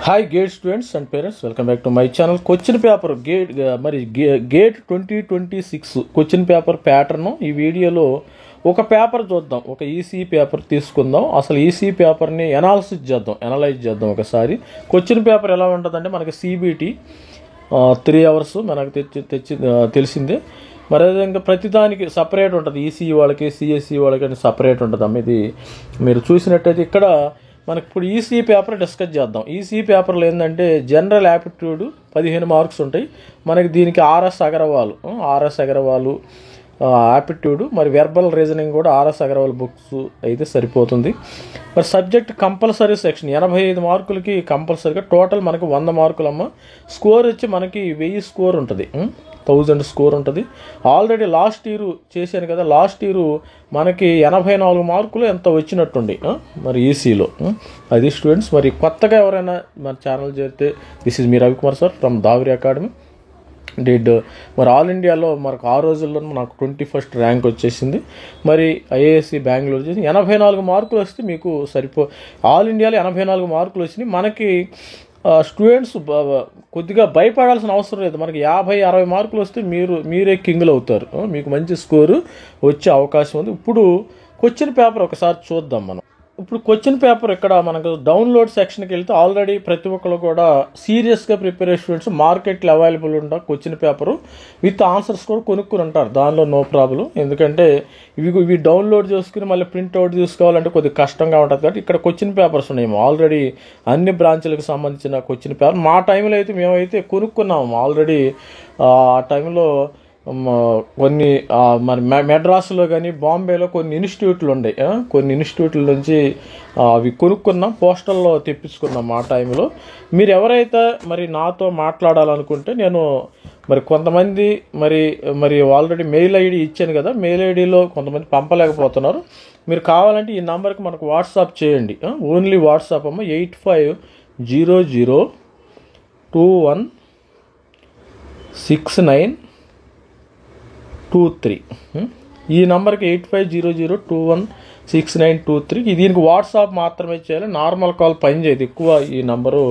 Hi gate students and parents, welcome back to my channel. Question paper gate 2026 question paper pattern. ఈ వీడియోలో ఒక paper చూద్దాం, ఒక EC paper తీసుకుందాం. అసలు ఈసీ పేపర్ని అనలైజ్ చేద్దాం ఒకసారి. క్వశ్చన్ పేపర్ ఎలా ఉంటుందంటే మనకి సిబిటి 3 hours మనకు తెలిసిందే. మరి అదేవిధంగా ప్రతిదానికి సపరేట్ ఉంటుంది. ఈసీ వాళ్ళకి, సిఎస్సి వాళ్ళకి అని సపరేట్ ఉంటుంది అమ్మ. ఇది మీరు చూసినట్టయితే ఇక్కడ మనకి ఇప్పుడు ఈసీ పేపర్ డిస్కస్ చేద్దాం. ఈసీ పేపర్లో ఏంటంటే జనరల్ యాప్టిట్యూడ్ 15 మార్క్స్ ఉంటాయి మనకి. దీనికి ఆర్ఎస్ అగర్వాల్ యాప్టిట్యూడ్, మరి వెర్బల్ రీజనింగ్ కూడా ఆర్ఎస్ అగర్వాల్ బుక్స్ అయితే సరిపోతుంది. మరి సబ్జెక్ట్ కంపల్సరీ సెక్షన్ 85 మార్కులకి కంపల్సరీగా టోటల్ మనకి 100 మార్కులమ్మ. స్కోర్ వచ్చి మనకి 1000 స్కోర్ ఉంటుంది, 1000 స్కోర్ ఉంటుంది. ఆల్రెడీ లాస్ట్ ఇయర్ చేశాను కదా, లాస్ట్ ఇయర్ మనకి 84 మార్కులు ఎంత వచ్చినట్టుండి మరి ఈసీలో. అది స్టూడెంట్స్. మరి కొత్తగా ఎవరైనా మన ఛానల్ చేరితే this is me Ravikumar sir from దావరి academy. మరి ఆల్ ఇండియాలో మనకు ఆ రోజుల్లో నాకు 21st ర్యాంక్ వచ్చేసింది. మరి ఐఏఎస్సి బెంగళూరు చేసి 84 మార్కులు వస్తే మీకు ఆల్ ఇండియాలో 84 మార్కులు వచ్చినాయి మనకి. స్టూడెంట్స్ కొద్దిగా భయపడాల్సిన అవసరం లేదు. మనకి 50-60 మార్కులు వస్తే మీరే కింగులు అవుతారు. మీకు మంచి స్కోరు వచ్చే అవకాశం ఉంది. ఇప్పుడు క్వశ్చన్ పేపర్ ఒకసారి చూద్దాం మనం. ఇప్పుడు క్వశ్చన్ పేపర్ ఇక్కడ మనకు డౌన్లోడ్ సెక్షన్కి వెళ్తే ఆల్రెడీ ప్రతి ఒక్కరు కూడా సీరియస్గా ప్రిపేర్ అయ్యే స్టూడెంట్స్ మార్కెట్లో అవైలబుల్ ఉంటారు. క్వశ్చన్ పేపరు విత్ ఆన్సర్స్ కూడా కొనుక్కుని ఉంటారు, దానిలో నో ప్రాబ్లం. ఎందుకంటే ఇవి డౌన్లోడ్ చేసుకుని మళ్ళీ ప్రింట్అవుట్ తీసుకోవాలంటే కొద్దిగా కష్టంగా ఉంటుంది. కాబట్టి ఇక్కడ క్వశ్చన్ పేపర్స్ ఉన్నాయి ఆల్రెడీ అన్ని బ్రాంచ్లకు సంబంధించిన క్వశ్చన్ పేపర్. మా టైంలో అయితే మేమైతే కొనుక్కున్నాము ఆల్రెడీ. ఆ టైంలో కొన్ని మరి మెడ్రాస్లో కానీ బాంబేలో కొన్ని ఇన్స్టిట్యూట్లు ఉన్నాయి. కొన్ని ఇన్స్టిట్యూట్ల నుంచి అవి కొనుక్కున్నాం, పోస్టల్లో తెప్పించుకున్నాం ఆ టైంలో. మీరు ఎవరైతే మరి నాతో మాట్లాడాలనుకుంటే నేను మరి కొంతమంది మరి ఆల్రెడీ మెయిల్ ఐడి ఇచ్చాను కదా, మెయిల్ ఐడిలో కొంతమంది పంపలేకపోతున్నారు. మీరు కావాలంటే ఈ నెంబర్కి మనకు వాట్సాప్ చేయండి. ఓన్లీ వాట్సాప్ అమ్మ. 8500216923. ఈ నెంబర్కి 8500216923. దీనికి వాట్సాప్ మాత్రమే చేయాలి. నార్మల్ కాల్ పని చేయదు ఎక్కువ. ఈ నెంబరు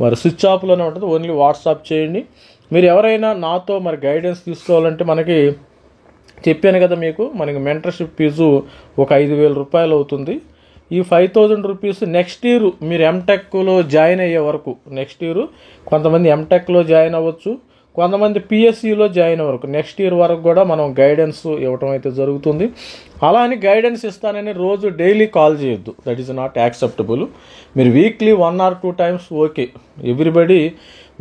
మరి స్విచ్ ఆఫ్లోనే ఉంటుంది. ఓన్లీ వాట్సాప్ చేయండి. మీరు ఎవరైనా నాతో మరి గైడెన్స్ తీసుకోవాలంటే మనకి చెప్పాను కదా మీకు, మనకి మెంటర్షిప్ ఫీజు ఒక 5,000 రూపాయలు అవుతుంది. ఈ 5,000 రూపీస్ నెక్స్ట్ ఇయర్ మీరు ఎంటెక్లో జాయిన్ అయ్యే వరకు, నెక్స్ట్ ఇయర్ కొంతమంది ఎంటెక్లో జాయిన్ అవ్వచ్చు, కొంతమంది పిఎస్సిలో జాయిన్ వరకు నెక్స్ట్ ఇయర్ వరకు కూడా మనం గైడెన్స్ ఇవ్వటం అయితే జరుగుతుంది. అలా అని గైడెన్స్ ఇస్తానని రోజు డైలీ కాల్ చేయొద్దు, దట్ ఈస్ నాట్ యాక్సెప్టబుల్. మీరు weekly 1 or 2 times okay. Everybody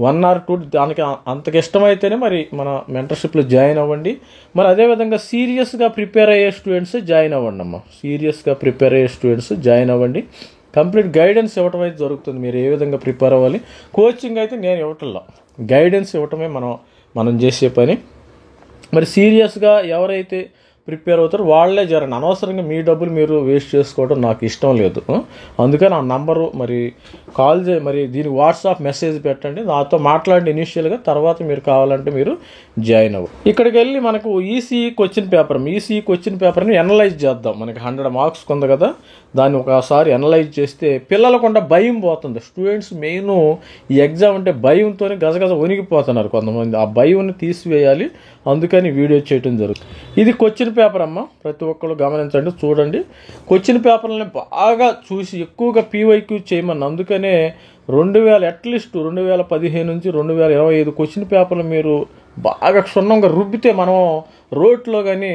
1 or 2 దానికి అంతకు ఇష్టమైతేనే మరి మన మెంటర్షిప్లో జాయిన్ అవ్వండి. మరి అదేవిధంగా సీరియస్గా ప్రిపేర్ అయ్యే స్టూడెంట్స్ జాయిన్ అవ్వండి అమ్మ. సీరియస్గా ప్రిపేర్ అయ్యే స్టూడెంట్స్ జాయిన్ అవ్వండి. కంప్లీట్ గైడెన్స్ ఇవ్వటం అయితే జరుగుతుంది. మీరు ఏ విధంగా ప్రిపేర్ అవ్వాలి. కోచింగ్ అయితే నేను ఇవ్వటంలా, గైడెన్స్ ఇవ్వటమే మనం చేసే పని. మరి సీరియస్గా ఎవరైతే ప్రిపేర్ అవుతారో వాళ్ళే జరండి. అనవసరంగా మీ డబ్బులు మీరు వేస్ట్ చేసుకోవడం నాకు ఇష్టం లేదు. అందుకని ఆ నంబరు మరి కాల్ మరి దీనికి వాట్సాప్ మెసేజ్ పెట్టండి, నాతో మాట్లాడండి ఇనీషియల్గా. తర్వాత మీరు కావాలంటే మీరు జాయిన్ అవ్వు. ఇక్కడికి వెళ్ళి మనకు ఈసీ క్వశ్చన్ పేపర్ని అనలైజ్ చేద్దాం. మనకి 100 మార్క్స్ ఉంది కదా, దాన్ని ఒకసారి అనలైజ్ చేస్తే పిల్లలకుండా భయం పోతుంది. స్టూడెంట్స్ మెయిన్ ఈ ఎగ్జామ్ అంటే భయంతో గజగజ వణిగిపోతున్నారు కొంతమంది. ఆ భయంని తీసివేయాలి, అందుకని వీడియో చేయడం జరుగుతుంది. ఇది క్వశ్చన్ పేపర్ అమ్మ. ప్రతి ఒక్కరు గమనించండి, చూడండి. క్వశ్చన్ పేపర్లని బాగా చూసి ఎక్కువగా పీవైక్యూ చేయమని. అందుకనే అట్లీస్ట్ 2015 నుంచి 2025 క్వశ్చన్ పేపర్లు మీరు బాగా క్షుణ్ణంగా రుబ్బితే, మనం రోట్లో కానీ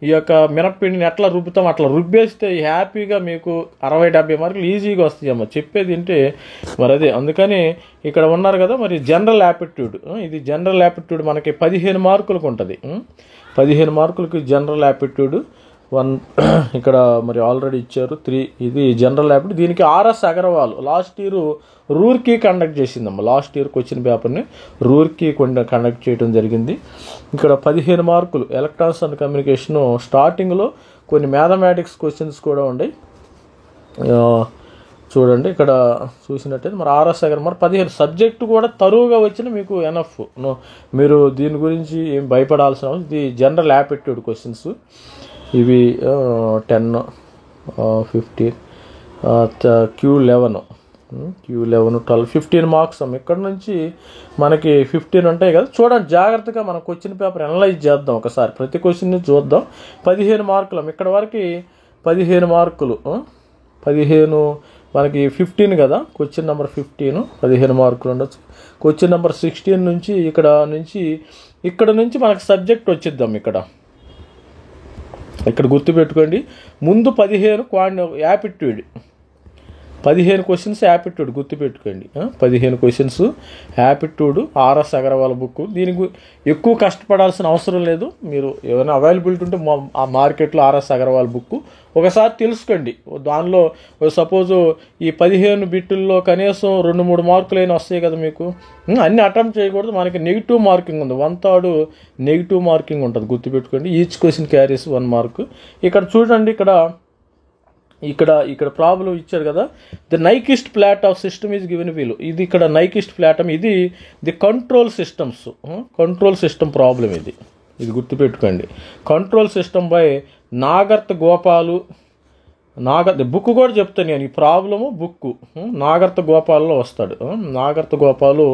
ఈ యొక్క మినప్పిండిని ఎట్లా రుబ్బుతాం అట్లా రుబ్బేస్తే హ్యాపీగా మీకు 60-70 మార్కులు ఈజీగా వస్తాయి అమ్మ. చెప్పేది ఏంటి మరి అదే. అందుకని ఇక్కడ ఉన్నారు కదా మరి జనరల్ యాప్టిట్యూడ్. ఇది జనరల్ యాప్టిట్యూడ్ మనకి 15 మార్కులకు ఉంటుంది. 15 మార్కులకి జనరల్ యాప్టిట్యూడ్ 1 ఇక్కడ మరి ఆల్రెడీ ఇచ్చారు 3. ఇది జనరల్ యాప్టిట్యూడ్. దీనికి RS Agarwal last year Roorkee conduct చేసిందమ్మ. లాస్ట్ ఇయర్ క్వశ్చన్ పేపర్ని రూర్కీ కండక్ట్ చేయడం జరిగింది. ఇక్కడ 15 మార్కులు. ఎలక్ట్రానిక్స్ అండ్ కమ్యూనికేషన్ స్టార్టింగ్లో కొన్ని మ్యాథమెటిక్స్ క్వశ్చన్స్ కూడా ఉన్నాయి. చూడండి ఇక్కడ చూసినట్టయితే మరి ఆర్ఎస్ అగర్ మరి 15 సబ్జెక్టు కూడా తరువుగా వచ్చిన మీకు ఎనఫ్. మీరు దీని గురించి ఏం భయపడాల్సిన అవసరం. ఇది జనరల్ యాప్టిట్యూడ్ క్వశ్చన్స్. ఇవి 10, 15, Q11 Q11 12 15 మార్క్స్ అమ్మ. ఇక్కడ నుంచి మనకి 15 ఉంటాయి కదా. చూడండి జాగ్రత్తగా మనం క్వశ్చన్ పేపర్ అనలైజ్ చేద్దాం ఒకసారి, ప్రతి క్వశ్చన్ని చూద్దాం. 15 మార్కులు అమ్మ. ఇక్కడ వరకు 15 మార్కులు, 15 మనకి 15 కదా, క్వశ్చన్ నెంబర్ 15 15 మార్కులు ఉండొచ్చు. క్వశ్చన్ నెంబర్ 16 నుంచి ఇక్కడ నుంచి మనకు సబ్జెక్ట్ వచ్చిద్దాం. ఇక్కడ గుర్తుపెట్టుకోండి, ముందు 15 యాప్టిట్యూడ్, 15 క్వశ్చన్స్ యాప్టిట్యూడ్ గుర్తుపెట్టుకోండి. 15 questions aptitude, RS Agarwal book. దీనికి ఎక్కువ కష్టపడాల్సిన అవసరం లేదు. మీరు ఏమైనా అవైలబిలిటీ ఉంటే ఆ మార్కెట్లో ఆర్ఎస్ అగర్వాల్ బుక్ ఒకసారి తెలుసుకోండి. దానిలో సపోజు ఈ 15 బిట్టుల్లో కనీసం 2-3 మార్కులైనా వస్తాయి కదా మీకు. అన్నీ అటెంప్ట్ చేయకూడదు. మనకి నెగిటివ్ మార్కింగ్ ఉంది, 1/3 నెగిటివ్ మార్కింగ్ ఉంటుంది గుర్తుపెట్టుకోండి. Each question carries 1 mark. ఇక్కడ చూడండి, ఇక్కడ ప్రాబ్లం ఇచ్చారు కదా. The Nyquist plot of system is given వీలు. ఇది ఇక్కడ నైకిస్ట్ ప్లాటమ్, ఇది ది కంట్రోల్ సిస్టమ్ ప్రాబ్లం. ఇది గుర్తుపెట్టుకోండి. Control system by Nagrath Gopal. Book కూడా చెప్తాను నేను, ఈ ప్రాబ్లము బుక్ నాగర్త్ గోపాల్లో వస్తాడు. నాగర్త్ గోపాలు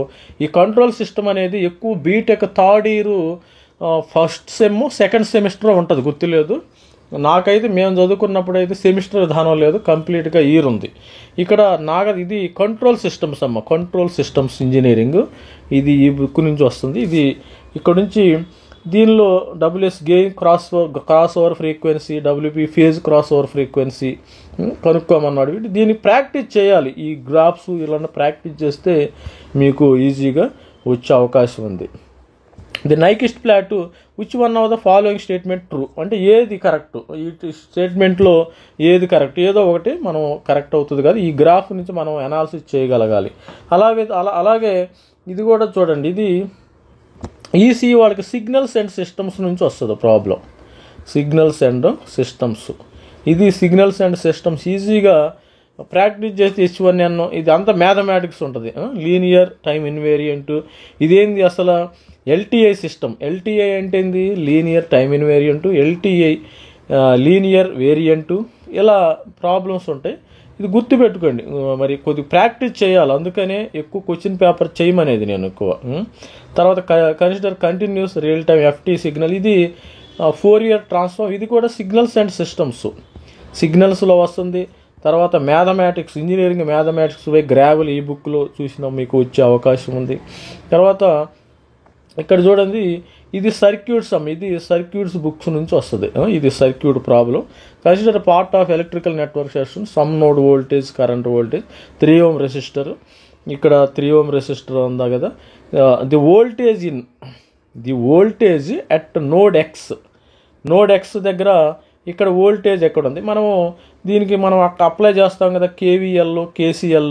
ఈ కంట్రోల్ సిస్టమ్ అనేది ఎక్కువ BTech third year first sem second semester ఉంటుంది, గుర్తులేదు నాకైతే. మేము చదువుకున్నప్పుడు అయితే సెమిస్టర్ విధానం లేదు, కంప్లీట్గా ఇయర్ ఉంది. ఇక్కడ ఇది కంట్రోల్ సిస్టమ్స్ అమ్మ, కంట్రోల్ సిస్టమ్స్ ఇంజనీరింగ్. ఇది ఈ బుక్ నుంచి వస్తుంది. ఇది ఇక్కడ నుంచి దీనిలో WS gain crossover frequency, WP phase crossover frequency కనుక్కోమన్నాడు. దీన్ని ప్రాక్టీస్ చేయాలి. ఈ గ్రాఫ్స్ ఇలా ప్రాక్టీస్ చేస్తే మీకు ఈజీగా వచ్చే అవకాశం ఉంది. The Nyquist plot which one of the following statement true, అంటే ఏది కరెక్ట్, ఈ స్టేట్మెంట్లో ఏది కరెక్ట్, ఏదో ఒకటి మనం కరెక్ట్ అవుతుంది కదా. ఈ గ్రాఫ్ నుంచి మనం అనాలిసిస్ చేయగలగాలి. అలాగే ఇది కూడా చూడండి, ఇది ఈసీ వాళ్ళకి సిగ్నల్స్ అండ్ సిస్టమ్స్ నుంచి వస్తుంది ప్రాబ్లం. సిగ్నల్స్ అండ్ సిస్టమ్స్, ఇది సిగ్నల్స్ అండ్ సిస్టమ్స్ ఈజీగా ప్రాక్టీస్ చేస్తే H1N. ఇది అంతా మ్యాథమెటిక్స్ ఉంటుంది, లీనియర్ టైమ్ ఇన్వేరియంట్. ఇదేంది అసలు LTI సిస్టమ్. LTI అంటే ఏంది, linear time invariant, LTI linear variant, ఇలా ప్రాబ్లమ్స్ ఉంటాయి. ఇది గుర్తుపెట్టుకోండి. మరి కొద్దిగా ప్రాక్టీస్ చేయాలి, అందుకనే ఎక్కువ క్వశ్చన్ పేపర్ చేయమనేది నేను ఎక్కువ. తర్వాత consider continuous real time FT signal. ఇది ఫోరియర్ ట్రాన్స్ఫార్మ్. ఇది కూడా సిగ్నల్స్ అండ్ సిస్టమ్స్, సిగ్నల్స్లో వస్తుంది. తర్వాత mathematics, engineering mathematics by gravel, ఈ బుక్లో చూసినా మీకు వచ్చే అవకాశం ఉంది. తర్వాత ఇక్కడ చూడండి, ఇది సర్క్యూట్స్ అమ్మ. ఇది సర్క్యూట్స్ బుక్స్ నుంచి వస్తుంది. ఇది circuit problem. Consider part of electrical network section, some node voltage, current voltage, 3 ohm resistor. ఇక్కడ 3 ohm రెసిస్టర్ ఉందా కదా. The voltage at node X దగ్గర ఇక్కడ వోల్టేజ్ ఎక్కడ ఉంది. మనము దీనికి మనం అప్లై చేస్తాం కదా, KVL, KCL,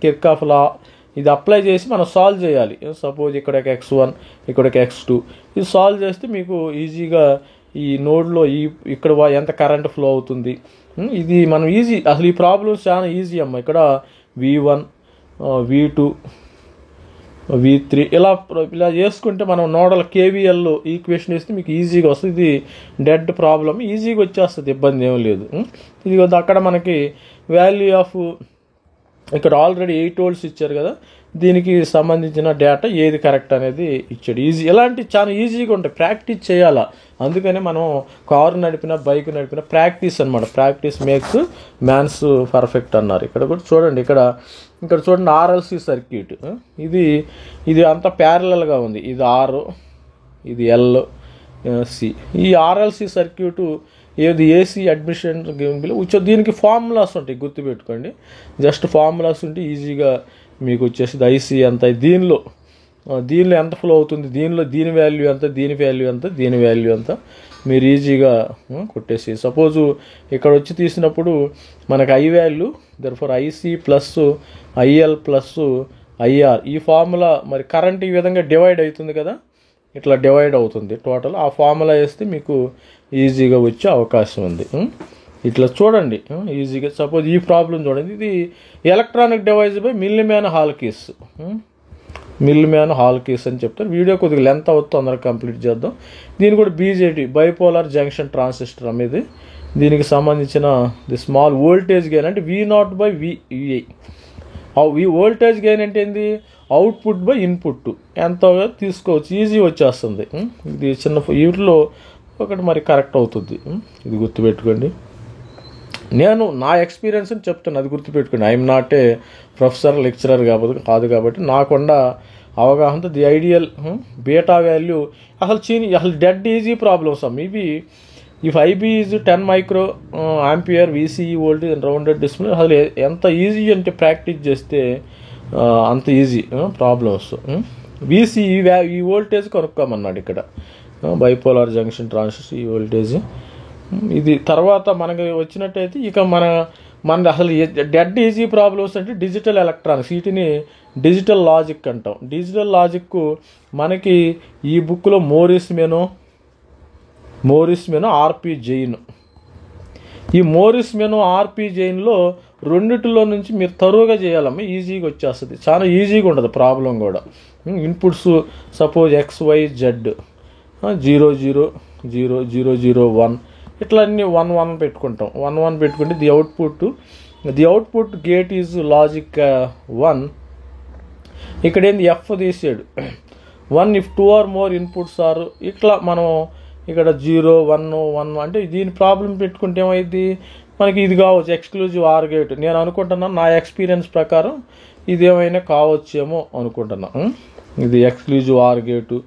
కిర్చాఫ్ లా. ఇది అప్లై చేసి మనం సాల్వ్ చేయాలి. సపోజ్ ఇక్కడ ఒక X1, ఇక్కడ ఒక X2, ఇది సాల్వ్ చేస్తే మీకు ఈజీగా ఈ నోడ్లో ఇక్కడ ఎంత కరెంట్ ఫ్లో అవుతుంది, ఇది మనం ఈజీ. అసలు ఈ ప్రాబ్లమ్స్ చాలా ఈజీ అమ్మ. ఇక్కడ V1, V2, V3 ఇలా చేసుకుంటే మనం నోడల్ KVL ఈక్వేషన్ వేస్తే మీకు ఈజీగా వస్తుంది. ఇది డెడ్ ప్రాబ్లం, ఈజీగా వచ్చేస్తుంది, ఇబ్బంది ఏం లేదు. ఇది అక్కడ మనకి వాల్యూ ఆఫ్ ఇక్కడ ఆల్రెడీ 8 volts ఇచ్చారు కదా, దీనికి సంబంధించిన డేటా ఏది కరెక్ట్ అనేది ఇచ్చాడు. ఇలాంటి చాలా ఈజీగా ఉంటాయి, ప్రాక్టీస్ చేయాలా. అందుకనే మనం కారు నడిపిన, బైక్ నడిపిన ప్రాక్టీస్ అనమాట. ప్రాక్టీస్ మేక్స్ మ్యాన్స్ పర్ఫెక్ట్ అన్నారు. ఇక్కడ కూడా చూడండి, ఇక్కడ చూడండి RLC సర్క్యూట్. ఇది అంతా ప్యారలల్గా ఉంది. ఇది R, ఇది L, C. ఈ RLC సర్క్యూటు ఏది AC అడ్మిషన్ దీనికి ఫార్ములాస్ ఉంటాయి, గుర్తుపెట్టుకోండి. జస్ట్ ఫార్ములాస్ ఉంటే ఈజీగా మీకు వచ్చేసింది IC ఎంత, దీనిలో ఎంత ఫ్లో అవుతుంది, దీని వాల్యూ ఎంత, దీని వాల్యూ ఎంత, దీని వాల్యూ ఎంత, మీరు ఈజీగా కొట్టేసి. సపోజు ఇక్కడ వచ్చి తీసినప్పుడు మనకు I value, therefore IC plus IL plus IR. ఈ ఫార్ములా మరి కరెంట్ ఈ విధంగా డివైడ్ అవుతుంది కదా, ఇట్లా డివైడ్ అవుతుంది టోటల్. ఆ ఫార్ములా వేస్తే మీకు ఈజీగా వచ్చే అవకాశం ఉంది. ఇట్లా చూడండి ఈజీగా. సపోజ్ ఈ ప్రాబ్లం చూడండి, ఇది ఎలక్ట్రానిక్ డివైస్ బై మిల్లీమ్యాన్ హాల్కీస్. మిల్లీమ్యాన్ హాల్కీస్ అని చెప్తారు. వీడియో కొద్దిగా లెంత్ అవుతుంది, అందరికి కంప్లీట్ చేద్దాం. దీని కూడా BJT, బైపోలార్ జంక్షన్ ట్రాన్సిస్టర్ అనేది. దీనికి సంబంధించిన ది స్మాల్ వోల్టేజ్ గెయిన్ అంటే V0/VI. ఈ వోల్టేజ్ గెయిన్ అంటే ఏంది, అవుట్పుట్ బై ఇన్పుట్ ఎంతో తీసుకోవచ్చు, ఈజీ వచ్చేస్తుంది. ఇది చిన్న వీటిలో ఒకటి మరి కరెక్ట్ అవుతుంది. ఇది గుర్తుపెట్టుకోండి. నేను నా ఎక్స్పీరియన్స్ని చెప్తాను, అది గుర్తుపెట్టుకోండి. I'm not a professor lecturer కాదు కాబట్టి నాకున్న అవగాహనతో ది ఐడియల్ బీటా వాల్యూ అసలు డెడ్ ఈజీ ప్రాబ్లమ్స్ ఇవి. If IB is 10 micro ampere VCE voltage and rounded display, అసలు ఎంత ఈజీ అంటే ప్రాక్టీస్ చేస్తే అంత ఈజీ ప్రాబ్లమ్స్. VCE ఈ వోల్టేజ్ కనుక్కోమన్నాడు ఇక్కడ, బైపోలార్ జంక్షన్ ట్రాన్సిస్టర్ ఈ వోల్టేజ్. ఇది తర్వాత మనకి వచ్చినట్టయితే ఇక మన అసలు డెడ్ ఈజీ ప్రాబ్లమ్స్ అంటే డిజిటల్ ఎలక్ట్రానిక్స్, వీటిని డిజిటల్ లాజిక్ అంటాం. డిజిటల్ లాజిక్ మనకి ఈ బుక్లో మోరిస్ మెనో ఆర్పి జైన్, ఈ మోరిస్ మెనో ఆర్పి జైన్లో రెండిటిలో నుంచి మీరు తరువుగా చేయాలమ్మా, ఈజీగా వచ్చేస్తుంది. చాలా ఈజీగా ఉంటుంది ప్రాబ్లం కూడా. ఇన్పుట్స్ సపోజ్ XYZ 0 0 0 0 0 1 ఇట్లా అన్నీ 1 1 పెట్టుకుంటాం. 1 1 పెట్టుకుంటే the output gate is logic 1. ఇక్కడ ఏంది F తీసాడు 1 if 2 or more inputs are, ఇట్లా మనం ఇక్కడ 0 1 1 అంటే దీని ప్రాబ్లం పెట్టుకుంటే ఏమైంది మనకి ఇది కావచ్చు ఎక్స్క్లూజివ్ ఆర్ గేట్. నేను అనుకుంటున్నాను నా ఎక్స్పీరియన్స్ ప్రకారం ఇది ఏమైనా కావచ్చేమో అనుకుంటున్నాను. ఇది ఎక్స్క్లూజివ్ ఆర్ గేటు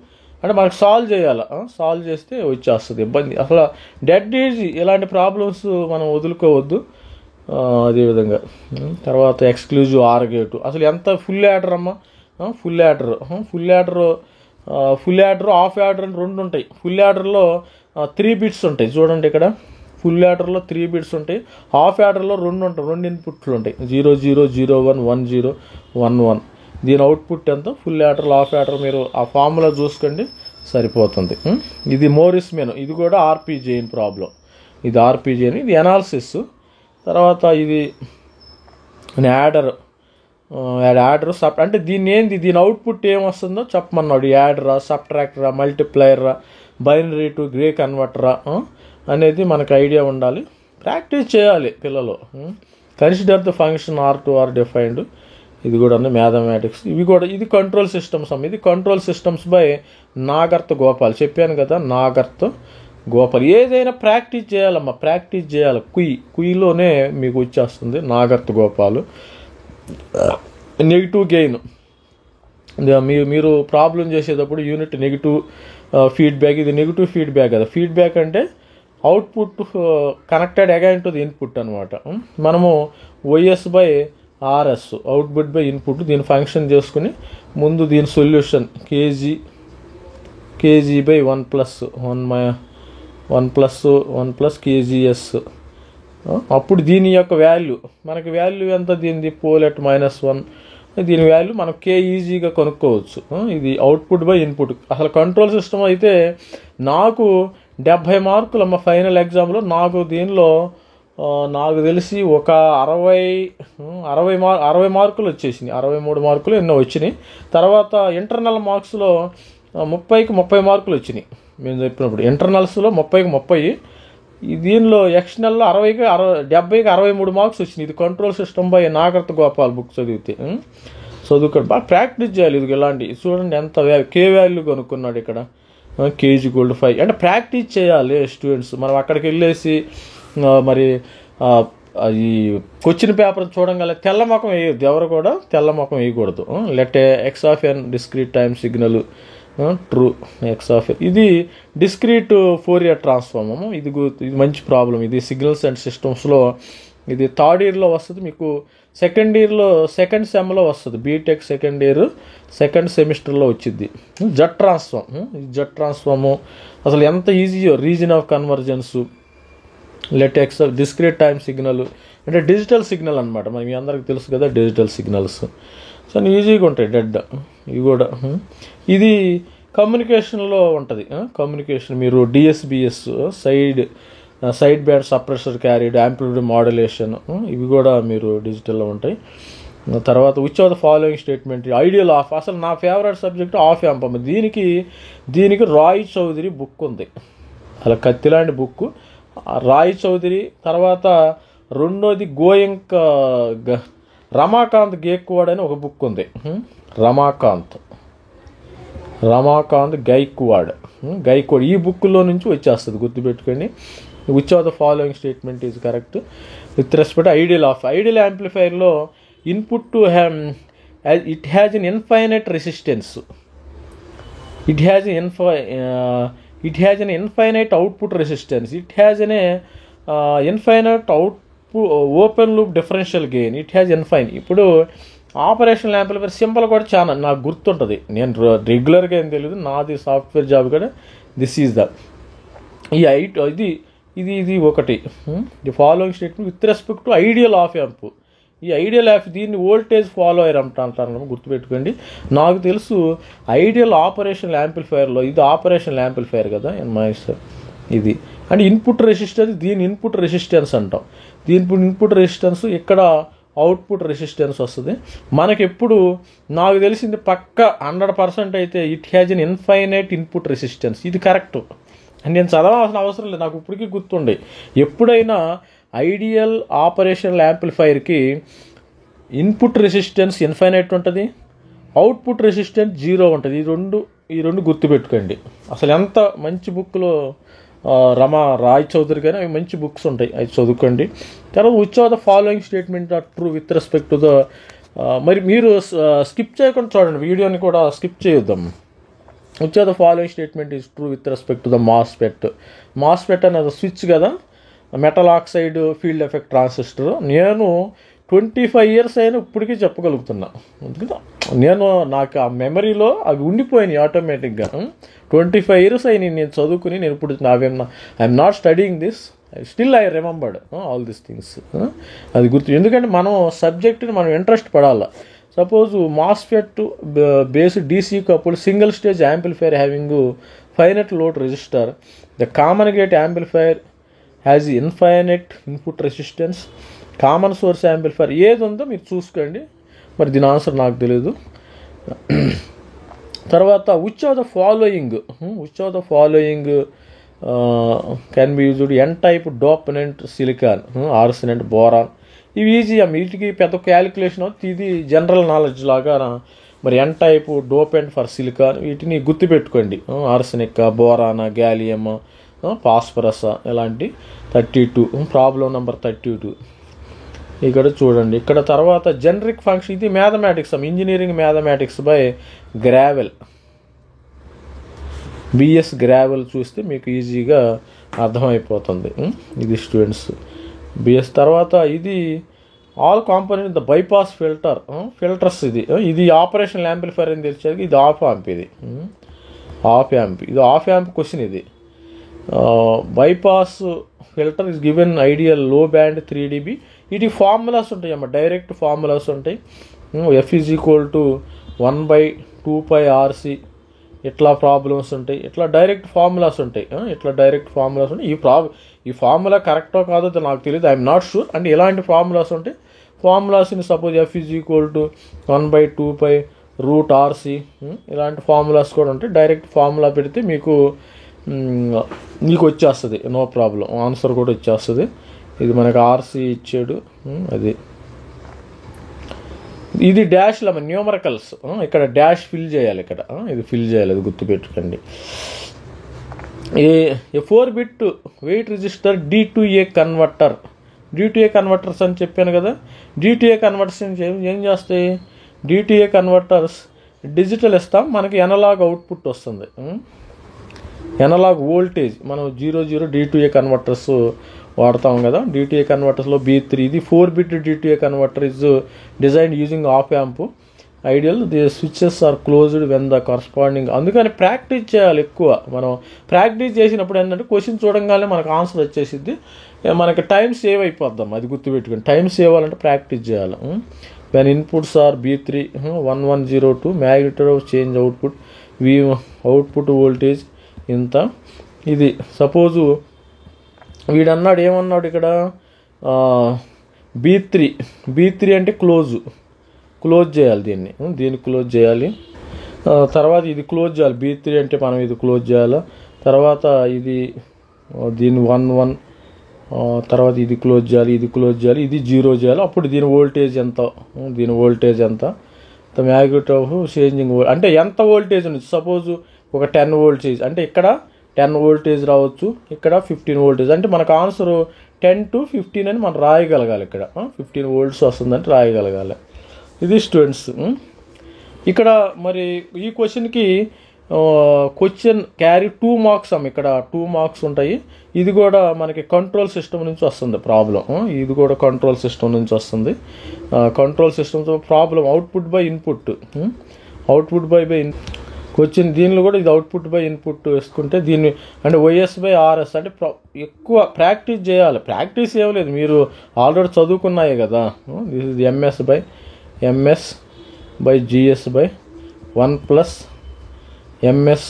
అంటే మనకు సాల్వ్ చేయాలి, సాల్వ్ చేస్తే వచ్చేస్తుంది. ఇబ్బంది అసలు డెడ్ ఈజీ, ఇలాంటి ప్రాబ్లమ్స్ మనం వదులుకోవద్దు. అదేవిధంగా తర్వాత ఎక్స్క్లూజివ్ ఆర్ గేటు అసలు ఎంత ఫుల్ యాడర్ అమ్మా, ఫుల్ యాడర్ హాఫ్ యాడర్ అని 2 ఉంటాయి. ఫుల్ యాడర్లో 3 బిట్స్ ఉంటాయి చూడండి, ఇక్కడ ఫుల్ యాడర్లో 3 బిట్స్ ఉంటాయి, హాఫ్ యాడర్లో 2 ఉంటాయి, 2 ఇన్పుట్లు ఉంటాయి 0 0 0 1 1 0 1 1. దీని అవుట్పుట్ ఎంత, ఫుల్ యాడర్ హాఫ్ యాడర్ మీరు ఆ ఫార్ములా చూసుకోండి సరిపోతుంది. ఇది మోరిస్ మెనో, ఇది కూడా ఆర్పి జైన్ ప్రాబ్లం. ఇది ఆర్పి జైన్, ఇది ఎనాలిసిస్. తర్వాత ఇది యాడర్ అంటే దీని అవుట్పుట్ ఏమొస్తుందో చెప్పమన్నాడు. యాడరా, సబ్ట్రాక్టరా, మల్టిప్లయరా, బైనరీ టు గ్రే కన్వర్టరా అనేది మనకు ఐడియా ఉండాలి. ప్రాక్టీస్ చేయాలి పిల్లలు. Consider the function R2 defined, ఇది కూడా ఉంది మ్యాథమెటిక్స్. ఇది కంట్రోల్ సిస్టమ్స్ ఇది control systems by Nagrath Gopal. చెప్పాను కదా నాగర్త్ గోపాల్. ఏదైనా ప్రాక్టీస్ చేయాలమ్మా, ప్రాక్టీస్ చేయాలి. కుయిలోనే మీకు వచ్చేస్తుంది నాగర్త్ గోపాల్. నెగిటివ్ గెయిన్ మీరు ప్రాబ్లం చేసేటప్పుడు యూనిట్ నెగిటివ్ ఫీడ్బ్యాక్, ఇది నెగిటివ్ ఫీడ్బ్యాక్ కదా. ఫీడ్బ్యాక్ అంటే output connected again to the input అనమాట. మనము YS/RS అవుట్పుట్ బై ఇన్పుట్ దీని ఫంక్షన్ చేసుకుని ముందు దీని సొల్యూషన్ kg/1 + kgs. అప్పుడు దీని యొక్క వాల్యూ మనకి వాల్యూ ఎంత, దీనిది పోలెట్ -1, దీని వాల్యూ మనం K ఈజీగా కనుక్కోవచ్చు. ఇది అవుట్పుట్ బై ఇన్పుట్. అసలు కంట్రోల్ సిస్టమ్ అయితే నాకు 70 మార్కులు అమ్మ ఫైనల్ ఎగ్జామ్లో. దీనిలో నాకు తెలిసి ఒక 60 మార్కులు వచ్చేసినాయి, 63 మార్కులు ఎన్నో వచ్చినాయి. తర్వాత ఇంటర్నల్ మార్క్స్లో 30కి 30 మార్కులు వచ్చినాయి. మేము చెప్పినప్పుడు ఇంటర్నల్స్లో 30కి 30, దీనిలో ఎక్స్టర్నల్లో 70కి 63 మార్క్స్ వచ్చినాయి. ఇది control system by Nagrath Gopal book చదివితే చదువుకోండి, బాగా ప్రాక్టీస్ చేయాలి. ఇది ఇలాంటి చూడండి ఎంత K వాల్యూ కనుక్కున్నాడు ఇక్కడ, kg/5 అంటే ప్రాక్టీస్ చేయాలి స్టూడెంట్స్. మనం అక్కడికి వెళ్ళేసి మరి ఈ క్వశ్చన్ పేపర్ చూడంగానే తెల్ల ముఖం వేయద్దు, ఎవరు కూడా తెల్ల ముఖం వేయకూడదు. Let x(n) discrete time signal true x(n). ఇది డిస్క్రీట్ ఫోరియర్ ట్రాన్స్ఫార్మ్. ఇది మంచి ప్రాబ్లం. ఇది సిగ్నల్స్ అండ్ సిస్టమ్స్లో ఇది 3rd ఇయర్లో వస్తుంది, మీకు 2nd ఇయర్లో 2nd సెమ్లో వస్తుంది. బీటెక్ 2nd ఇయర్ 2nd సెమిస్టర్లో వచ్చింది జెట్ ట్రాన్స్ఫార్మ్. అసలు ఎంత ఈజీయో, region of convergence, let x discrete time signal అంటే డిజిటల్ సిగ్నల్ అనమాట. మీ అందరికి తెలుసు కదా డిజిటల్ సిగ్నల్స్. సో ఈజీగా ఉంటాయి డెడ్ ఇవి కూడా. ఇది కమ్యూనికేషన్లో ఉంటుంది. కమ్యూనికేషన్ మీరు DSBS side band suppressor carried amplitude modulation ఇవి కూడా మీరు డిజిటల్లో ఉంటాయి. తర్వాత which of the following statement ideal of, అసలు నా ఫేవరెట్ సబ్జెక్ట్ ఆఫ్ యాంప్. దీనికి రాయ్ చౌదరి బుక్ ఉంది, అలా కత్తిలాంటి బుక్ రాయ్ చౌదరి. తర్వాత రెండోది రమాకాంత్ గైక్వాడ్ అని ఒక బుక్ ఉంది. రమాకాంత్ గైక్వాడ్ ఈ బుక్లో నుంచి వచ్చేస్తుంది, గుర్తుపెట్టుకోండి. Which of the following statement is correct with respect ideal యాంప్లిఫైర్లో input to it has an infinite resistance, it has an infinite output resistance, it has an infinite output open loop differential gain, it has infinite. ఇప్పుడు operational amplifier symbol కూడా చాలా నాకు గుర్తుంటుంది, నేను రెగ్యులర్గా ఏం తెలియదు, నాది సాఫ్ట్వేర్ జాబ్ కూడా. దిస్ ఈజ్ ద ఇది ఒకటి. The following statement with respect to ideal of amp. ఈ ఐడియల్ యాప్ దీన్ని వోల్టేజ్ ఫాలోయర్ అంటారు, గుర్తుపెట్టుకోండి. నాకు తెలుసు ఐడియల్ ఆపరేషనల్ యాంప్లిఫైర్లో ఇది ఆపరేషనల్ యాంప్లిఫైర్ కదా ఇది అంటే ఇన్పుట్ రెసిస్టెన్స్, దీని ఇన్పుట్ రెసిస్టెన్స్ అంటాం. దీని ఇన్పుట్ రెసిస్టెన్స్, ఇక్కడ అవుట్పుట్ రెసిస్టెన్స్ వస్తుంది. మనకెప్పుడు నాకు తెలిసింది పక్క 100% అయితే it has an infinite input resistance. ఇది కరెక్ట్ అని నేను చదవాల్సిన అవసరం లేదు, నాకు ఇప్పటికీ గుర్తుండే. ఎప్పుడైనా ఐడియల్ ఆపరేషనల్ యాంప్లిఫైర్కి ఇన్పుట్ రెసిస్టెన్స్ ఇన్ఫైనైట్ ఉంటుంది, అవుట్పుట్ రెసిస్టెన్స్ 0 ఉంటుంది. ఈ రెండు గుర్తుపెట్టుకోండి. అసలు ఎంత మంచి బుక్లో రాయ్ చౌదరి కానీ అవి మంచి బుక్స్ ఉంటాయి, అవి చదువుకోండి. తర్వాత which of the following statement are true with respect to the మరి మీరు స్కిప్ చేయకుండా చూడండి, వీడియోని కూడా స్కిప్ చేయొద్దాం. Which of the following statement is true with respect to the MOSFET అనేది స్విచ్ కదా, metal oxide field effect transistor. నేను 25 years అయినా ఇప్పటికీ చెప్పగలుగుతున్నా. నాకు ఆ మెమరీలో అవి ఉండిపోయినాయి ఆటోమేటిక్గా. 25 years అయినాయి నేను చదువుకుని. నేను ఇప్పుడు I'm not studying this, still I remembered all these things. అది గుర్తు, ఎందుకంటే మనం సబ్జెక్ట్ని మనం ఇంట్రెస్ట్ పడాలి. Suppose MOSFET base DC coupled single stage amplifier having finite load resistor. The common gate amplifier has infinite input resistance. Common source amplifier ఏది ఉందో మీరు చూసుకోండి. మరి దీని ఆన్సర్ నాకు తెలియదు. తర్వాత which of the following can be used n type dopant silicon arsenic boron. ఇవి ఈజీ, వీటికి పెద్ద క్యాలిక్యులేషన్ అవుతుంది. ఇది జనరల్ నాలెడ్జ్ లాగా. మరి n type dopant for silicon, వీటిని గుర్తుపెట్టుకోండి. ఆర్సెనిక్, బోరానా, గ్యాలియం, ఫాస్ఫరస్ ఇలాంటి 32. ప్రాబ్లం నెంబర్ 32 ఇక్కడ చూడండి. ఇక్కడ తర్వాత జనరిక్ ఫంక్షన్, ఇది mathematics, engineering mathematics by Grewal, BS Grewal చూస్తే మీకు ఈజీగా అర్థమైపోతుంది. ఇది స్టూడెంట్స్ బిఎస్. తర్వాత ఇది all component the bypass filters. ఇది ఆపరేషనల్ యాంప్లిఫైర్ అని తెలిసేది. ఇది ఆఫ్ యాంప్, ఇది ఆఫ్ యాంప్ క్వశ్చన్. ఇది bypass filter is given ideal low band 3 dB. వీటి ఫార్ములాస్ ఉంటాయి అమ్మ, డైరెక్ట్ ఫార్ములాస్ ఉంటాయి. F = 1/2πRC ఇట్లా ప్రాబ్లమ్స్ ఉంటాయి, ఇట్లా డైరెక్ట్ ఫార్ములాస్ ఉంటాయి. ఈ ఫార్ములా కరెక్టో కాదో నాకు తెలియదు, ఐఎమ్ నాట్ షూర్. అంటే ఇలాంటి ఫార్ములాస్ ఉంటాయి. ఫార్ములాస్ని సపోజ్ F = 1/2π√RC ఇలాంటి ఫార్ములాస్ కూడా ఉంటాయి. డైరెక్ట్ ఫార్ములా పెడితే మీకు వచ్చేస్తుంది, నో ప్రాబ్లం, ఆన్సర్ కూడా వచ్చేస్తుంది. ఇది మనకు ఆర్సీ ఇచ్చాడు. అది ఇది డాష్ల న్యూమరికల్స్, ఇక్కడ డాష్ ఫిల్ చేయాలి, ఇక్కడ ఇది ఫిల్ చేయాలి, అది గుర్తుపెట్టుకోండి. ఏ 4-bit wait register D2A converters అని చెప్పాను కదా. D2A కన్వర్టర్స్ ఏం చేస్తాయి? D2A కన్వర్టర్స్ డిజిటల్ ఇస్తాం, మనకి ఎనలాగ్ అవుట్పుట్ వస్తుంది. ఎనలాగ్ వోల్టేజ్ మనం 00 D2A కన్వర్టర్స్ వాడతాం కదా. D2A కన్వర్టర్స్లో B3, ఇది 4-bit D2A converter is designed using op amp. Ideal the switches are closed when the corresponding. అందుకని ప్రాక్టీస్ చేయాలి ఎక్కువ. మనం ప్రాక్టీస్ చేసినప్పుడు ఏంటంటే క్వశ్చన్ చూడంగానే మనకు ఆన్సర్ వచ్చేసిద్ది, మనకి టైం సేవ్ అయిపోద్దాం. అది గుర్తుపెట్టుకోండి, టైం సేవ్ అవ్వాలంటే ప్రాక్టీస్ చేయాలి. When inputs are B3 1102 magnitude of change output V output voltage ఇంత. ఇది సపోజు వీడన్నాడు, ఏమన్నాడు ఇక్కడ B3 అంటే క్లోజ్ చేయాలి, దీన్ని క్లోజ్ చేయాలి. తర్వాత ఇది క్లోజ్ చేయాలి, B3 అంటే మనం ఇది క్లోజ్ చేయాలి. తర్వాత ఇది దీన్ని 11 తర్వాత ఇది క్లోజ్ చేయాలి, ఇది క్లోజ్ చేయాలి, ఇది 0 చేయాలి. అప్పుడు దీని వోల్టేజ్ ఎంత, మ్యాగ్నెట్ ఆఫ్ చేంజింగ్ అంటే ఎంత వోల్టేజ్ ఉంది. సపోజ్ ఒక 10 వోల్టేజ్ అంటే ఇక్కడ 10 వోల్టేజ్ రావచ్చు, ఇక్కడ 15 వోల్టేజ్. అంటే మనకు ఆన్సర్ 10 to 15 అని మనం రాయగలగాలి. ఇక్కడ 15 వోల్ట్స్ వస్తుందంటే రాయగలగాలి. ఇది స్టూడెంట్స్. ఇక్కడ మరి ఈ క్వశ్చన్కి క్వశ్చన్ క్యారీ 2 మార్క్స్ అమ్మ. ఇక్కడ 2 మార్క్స్ ఉంటాయి. ఇది కూడా మనకి కంట్రోల్ సిస్టమ్ నుంచి వస్తుంది ప్రాబ్లం. ఇది కూడా కంట్రోల్ సిస్టమ్ నుంచి వస్తుంది. కంట్రోల్ సిస్టమ్తో problem output by input, question దీనిలో కూడా ఇది అవుట్పుట్ బై ఇన్పుట్ వేసుకుంటే దీన్ని అంటే OS/RS అంటే ఎక్కువ ప్రాక్టీస్ చేయాలి. ప్రాక్టీస్ ఏమలేదు, మీరు ఆల్రెడీ చదువుకున్నాయి కదా. This is MS/GS/1 + MS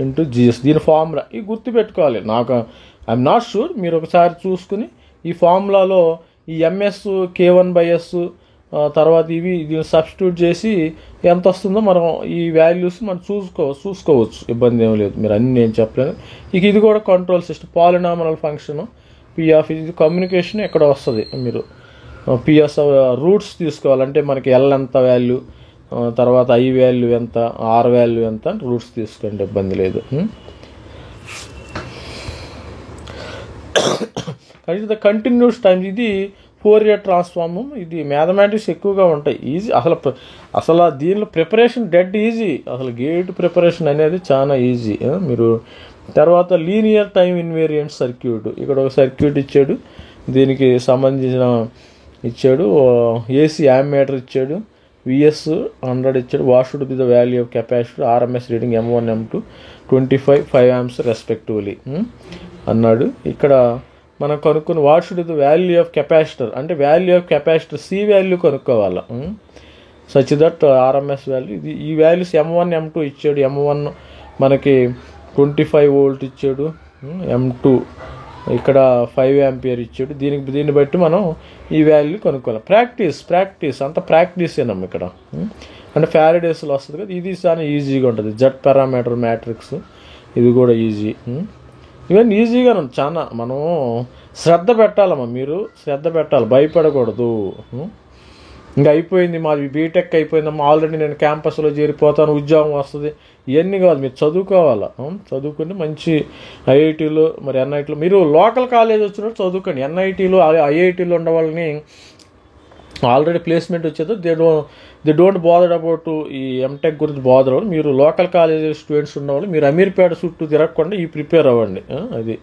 × GS. దీని ఫార్ములా ఇది గుర్తుపెట్టుకోవాలి. నాకు ఐఎమ్ నాట్ షూర్, మీరు ఒకసారి చూసుకుని ఈ ఫార్ములాలో ఈ MS K1/S తర్వాత ఇవి దీన్ని సబ్స్టిట్యూట్ చేసి ఎంత వస్తుందో మనం ఈ వాల్యూస్ మనం చూసుకోవచ్చు. ఇబ్బంది ఏం లేదు. మీరు అన్నీ నేను చెప్పలేను. ఇది కూడా కంట్రోల్ సిస్టమ్, పాలినామినల్ ఫంక్షన్ P ఇది కమ్యూనికేషన్ ఎక్కడ వస్తుంది. మీరు PS రూట్స్ తీసుకోవాలంటే మనకి L ఎంత వాల్యూ, తర్వాత I వాల్యూ ఎంత, R వాల్యూ ఎంత రూట్స్ తీసుకోండి, ఇబ్బంది లేదు. ద కంటిన్యూస్ టైమ్ ఇది ఫోరియర్ ట్రాన్స్ఫార్మ్. ఇది మ్యాథమెటిక్స్ ఎక్కువగా ఉంటాయి. ఈజీ అసలు దీనిలో ప్రిపరేషన్ డెడ్ ఈజీ. అసలు గేట్ ప్రిపరేషన్ అనేది చాలా ఈజీ. మీరు తర్వాత లీనియర్ టైం ఇన్వేరియంట్ సర్క్యూట్, ఇక్కడ ఒక సర్క్యూట్ ఇచ్చాడు, దీనికి సంబంధించిన ఇచ్చాడు, AC యామ్మీటర్ ఇచ్చాడు, VS 100 ఇచ్చాడు. What should be the value of capacitor, RMS reading M1 M2 25 5 amps respectively అన్నాడు. ఇక్కడ మనం కనుక్కొని what should the value of capacitor అంటే value of capacitor C value కనుక్కోవాలి. సచ్ దట్ RMS వాల్యూ ఈ values M1 M2 ఇచ్చాడు. M1 మనకి 25 volt ఇచ్చాడు, M2 ఇక్కడ 5 ఆంపియర్ ఇచ్చాడు. దీన్ని బట్టి మనం ఈ వాల్యూ కనుక్కోవాలి. ప్రాక్టీస్ అంతా ప్రాక్టీసేనమ్మ ఇక్కడ. అంటే ఫ్యారడేస్లో వస్తుంది కదా. ఇది చాలా ఈజీగా ఉంటుంది. జెడ్ పారామీటర్ మ్యాట్రిక్స్ ఇది కూడా ఈజీ. ఇవన్నీ ఈజీగా చాలా మనం శ్రద్ధ పెట్టాలమ్మా. మీరు శ్రద్ధ పెట్టాలి, భయపడకూడదు. ఇంకా అయిపోయింది మాది బీటెక్ అయిపోయిందమ్మా, ఆల్రెడీ నేను క్యాంపస్లో చేరిపోతాను, ఉద్యోగం వస్తుంది, ఇవన్నీ కాదు. మీరు చదువుకోవాలి. చదువుకుని మంచి IITలో మరి NITలో మీరు లోకల్ కాలేజ్ వచ్చినట్టు చదువుకోండి. NITలో IITలో ఉన్న వాళ్ళని ఆల్రెడీ ప్లేస్మెంట్ వచ్చేదో దే డోంట్ బాదర్ అబౌట్ ఈ ఎంటెక్ గురించి బాదర్ అవ్వదు. మీరు లోకల్ కాలేజ్ స్టూడెంట్స్ ఉన్నవాళ్ళు మీరు అమీర్పేట చుట్టూ తిరగకుండా ఈ ప్రిపేర్ అవ్వండి. అది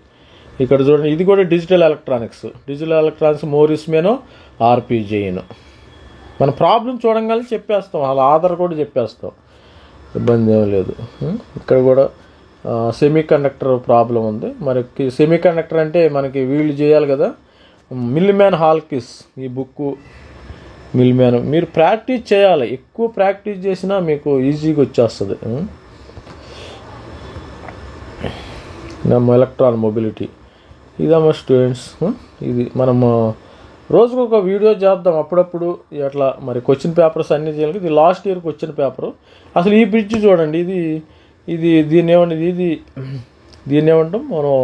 ఇక్కడ చూడండి. ఇది కూడా డిజిటల్ ఎలక్ట్రానిక్స్ మోరిస్ మేనో RPG. మన ప్రాబ్లం చూడంగానే చెప్పేస్తాం, అలా ఆధార్ కూడా చెప్పేస్తాం, ఇబ్బంది ఏం లేదు. ఇక్కడ కూడా సెమీ కండక్టర్ ప్రాబ్లం ఉంది. మనకి సెమీ కండక్టర్ అంటే మనకి వీళ్ళు చేయాలి కదా. మిల్మ్యాన్ హాల్కిస్ ఈ బుక్ మిల్మ్యాన్. మీరు ప్రాక్టీస్ చేయాలి, ఎక్కువ ప్రాక్టీస్ చేసినా మీకు ఈజీగా వచ్చేస్తుంది. ఎలక్ట్రాన్ మొబిలిటీ ఇదమ్మా స్టూడెంట్స్. ఇది మనము రోజుకు ఒక వీడియో చేద్దాం అప్పుడప్పుడు అట్లా. మరి క్వశ్చన్ పేపర్స్ అన్నీ చేయాలి. ఇది లాస్ట్ ఇయర్ క్వశ్చన్ పేపరు. అసలు ఈ బ్రిడ్జ్ చూడండి, దీన్ని ఏమంటాం మనం,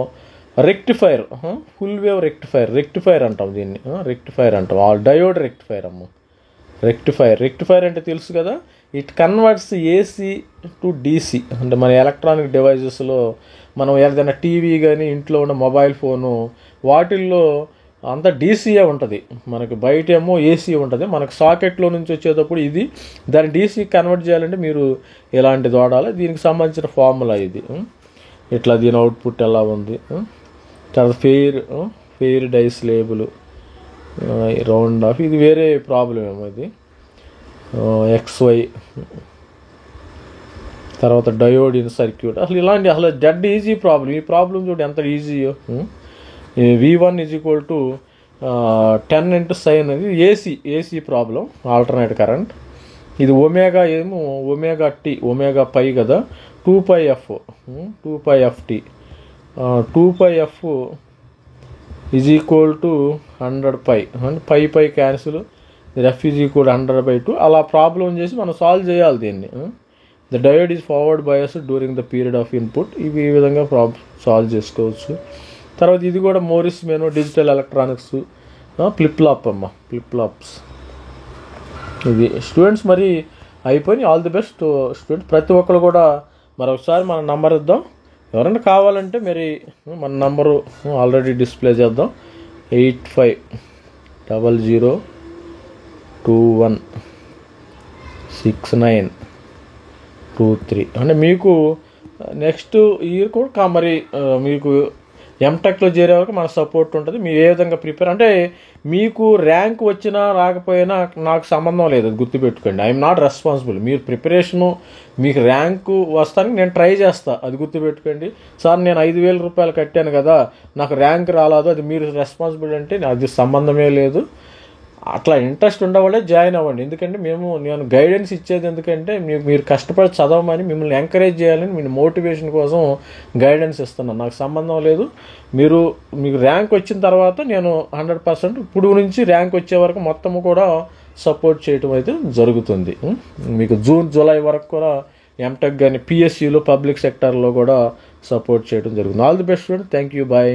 రెక్టిఫైర్, ఫుల్ వేవ్ రెక్టిఫైర్ అంటాం దీన్ని. రెక్టిఫైర్ అంటాం, డయోడ్ రెక్టిఫైర్ అమ్మ. రెక్టిఫైర్ అంటే తెలుసు కదా. It converts AC to DC. అంటే మన ఎలక్ట్రానిక్ డివైజెస్లో మనం ఏదైనా టీవీ కానీ ఇంట్లో ఉన్న మొబైల్ ఫోను వాటిల్లో అంతా DCయే ఉంటుంది. మనకి బయట ఏమో AC ఉంటుంది. మనకు సాకెట్లో నుంచి వచ్చేటప్పుడు ఇది దాన్ని DC కన్వర్ట్ చేయాలంటే మీరు ఇలాంటిది వాడాలి. దీనికి సంబంధించిన ఫార్ములా ఇది. ఇట్లా దీని అవుట్పుట్ ఎలా ఉంది. తర్వాత fair dice label round off, ఇది వేరే ప్రాబ్లం ఏమో ఇది. XY తర్వాత డయోడ్ ఇన్ సర్క్యూట్. అసలు డెడ్ ఈజీ ప్రాబ్లం. ఈ ప్రాబ్లం చూడండి ఎంత ఈజీయో. V1 = 10 × sin అనేది AC ప్రాబ్లం, ఆల్టర్నేట్ కరెంట్. ఇది ఒమేగా π కదా, 2πf 2πft 2πf = 100π అంటే π క్యాన్సిల్, F = 100/2. అలా ప్రాబ్లం చేసి మనం సాల్వ్ చేయాలి దీన్ని. The diode is forward bias during the period of input. ఇవి ఈ విధంగా సాల్వ్ చేసుకోవచ్చు. తర్వాత ఇది కూడా Morris menu digital electronics, flip-flop అమ్మ, ఫ్లిప్లాప్స్. ఇది స్టూడెంట్స్ మరి అయిపోయి. All the best students. ప్రతి ఒక్కరు కూడా మరొకసారి మన నంబర్ ఇద్దాం. ఎవరైనా కావాలంటే మరి మన నంబరు ఆల్రెడీ డిస్ప్లే చేద్దాం. 8500216923. అంటే మీకు నెక్స్ట్ ఇయర్ కూడా మరి మీకు ఎంటెక్లో చేరే వరకు మన సపోర్ట్ ఉంటుంది. మీరు ఏ విధంగా ప్రిపేర్ అంటే మీకు ర్యాంక్ వచ్చినా రాకపోయినా నాకు సంబంధం లేదు, అది గుర్తుపెట్టుకోండి. I'm not responsible. మీరు ప్రిపరేషను మీకు ర్యాంకు వస్తానికి నేను ట్రై చేస్తా, అది గుర్తుపెట్టుకోండి. సార్ నేను 5,000 రూపాయలు కట్టాను కదా, నాకు ర్యాంక్ రాలేదు, అది మీరు రెస్పాన్సిబుల్ అంటే అది సంబంధమే లేదు. అట్లా ఇంట్రెస్ట్ ఉండవాళ్ళే జాయిన్ అవ్వండి. ఎందుకంటే నేను గైడెన్స్ ఇచ్చేది ఎందుకంటే మీరు కష్టపడి చదవమని, మిమ్మల్ని ఎంకరేజ్ చేయాలని, మీ మోటివేషన్ కోసం గైడెన్స్ ఇస్తున్నాను. నాకు సంబంధం లేదు. మీకు ర్యాంక్ వచ్చిన తర్వాత నేను 100% ఇప్పుడు నుంచి ర్యాంక్ వచ్చే వరకు మొత్తము కూడా సపోర్ట్ చేయటం అయితే జరుగుతుంది. మీకు జూన్ జూలై వరకు కూడా ఎంటెక్ కానీ పిఎస్సిలో పబ్లిక్ సెక్టార్లో కూడా సపోర్ట్ చేయడం జరుగుతుంది. All the best student. Thank you. Bye.